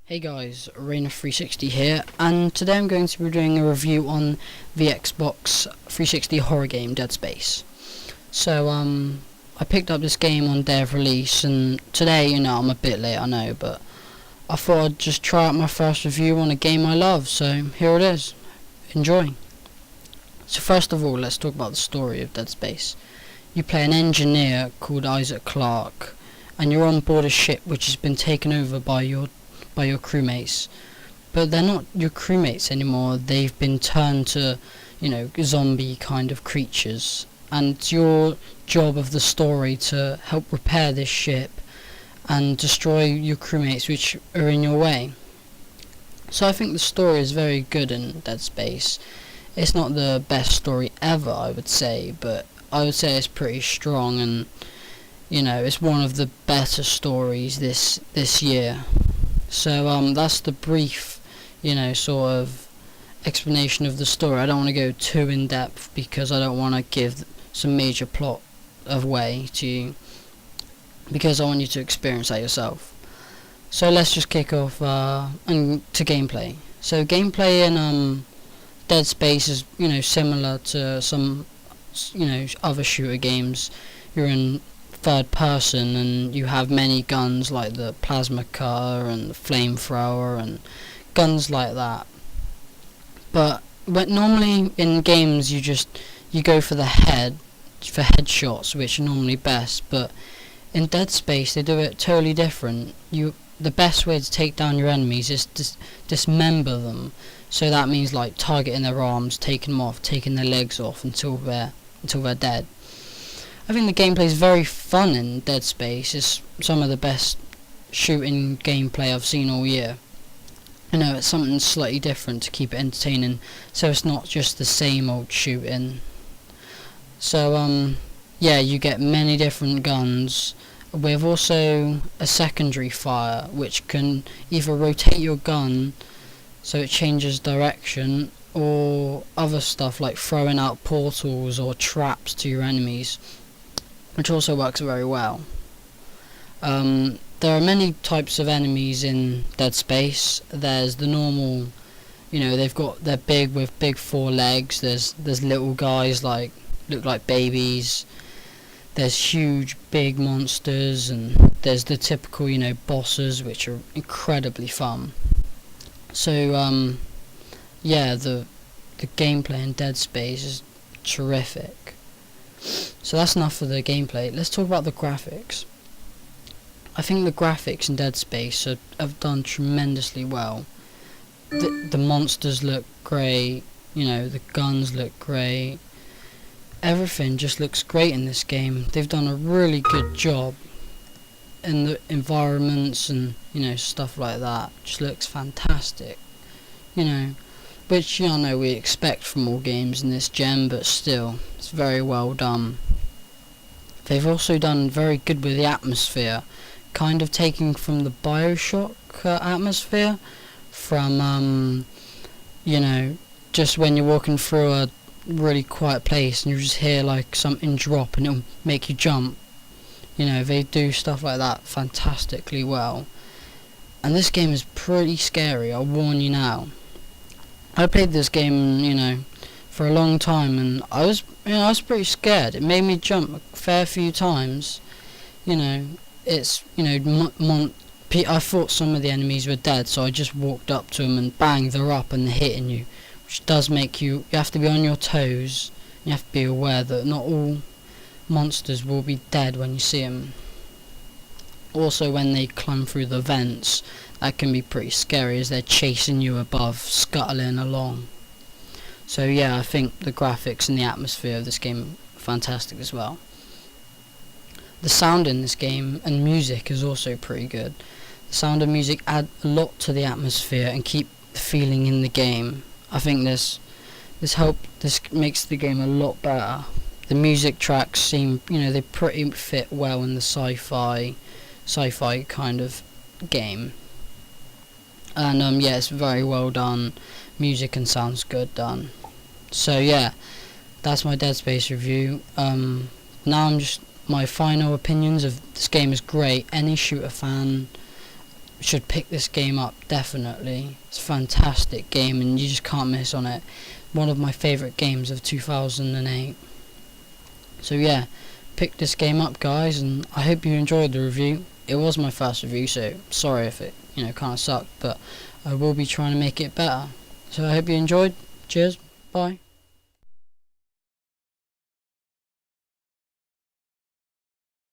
Hey guys, Arena360 here, and today I'm going to be doing a review on the Xbox 360 horror game Dead Space. So, I picked up this game on day of release, and today, I'm a bit late, I know, but I thought I'd just try out my first review on a game I love, so here it is. Enjoy. So first of all, let's talk about the story of Dead Space. You play an engineer called Isaac Clarke, and you're on board a ship which has been taken over by your crewmates, but they're not your crewmates anymore. They've been turned to, zombie kind of creatures, and it's your job of the story to help repair this ship and destroy your crewmates which are in your way. So I think the story is very good in Dead Space. It's not the best story ever, I would say, but I would say it's pretty strong, and it's one of the better stories this year. So that's the brief, sort of explanation of the story. I don't want to go too in depth because I don't want to give some major plot away to you, because I want you to experience that yourself. So let's just kick off and to gameplay. So gameplay in Dead Space is similar to some other shooter games. You're in third person and you have many guns like the plasma cutter and the flamethrower and guns like that, but normally in games you go for headshots, which are normally best, but in Dead Space they do it totally different. The best way to take down your enemies is to dismember them. So that means like targeting their arms, taking them off, taking their legs off until they're dead. I think the gameplay is very fun in Dead Space. It's some of the best shooting gameplay I've seen all year. It's something slightly different to keep it entertaining, so it's not just the same old shooting. So you get many different guns, with also a secondary fire which can either rotate your gun so it changes direction, or other stuff like throwing out portals or traps to your enemies, which also works very well. There are many types of enemies in Dead Space. There's the normal, they're big with big four legs. There's little guys look like babies. There's huge big monsters, and there's the typical bosses, which are incredibly fun. So the gameplay in Dead Space is terrific. So that's enough for the gameplay. Let's talk about the graphics. I think the graphics in Dead Space have done tremendously well. The monsters look great, the guns look great. Everything just looks great in this game. They've done a really good job in the environments and stuff like that. Just looks fantastic. Which we expect from all games in this gen, but still, it's very well done. They've also done very good with the atmosphere, kind of taking from the Bioshock atmosphere, from just when you're walking through a really quiet place and you just hear like something drop and it'll make you jump. They do stuff like that fantastically well. And this game is pretty scary, I'll warn you now. I played this game, for a long time, and I was pretty scared. It made me jump a fair few times. It's, I thought some of the enemies were dead, so I just walked up to them and bang, they're up and they're hitting you, which does make you have to be on your toes. You have to be aware that not all monsters will be dead when you see them. Also, when they climb through the vents, that can be pretty scary as they're chasing you above, scuttling along. So I think the graphics and the atmosphere of this game are fantastic as well. The sound in this game and music is also pretty good. The sound and music add a lot to the atmosphere and keep the feeling in the game. I think this makes the game a lot better. The music tracks seem, they pretty fit well in the sci-fi kind of game. And it's very well done. Music and sound's good done. So that's my Dead Space review. Now my final opinions of this game is great. Any shooter fan should pick this game up, definitely. It's a fantastic game and you just can't miss on it. One of my favourite games of 2008. So yeah, pick this game up, guys, and I hope you enjoyed the review. It was my first review, so sorry if it, kind of sucked, but I will be trying to make it better. So I hope you enjoyed. Cheers, bye.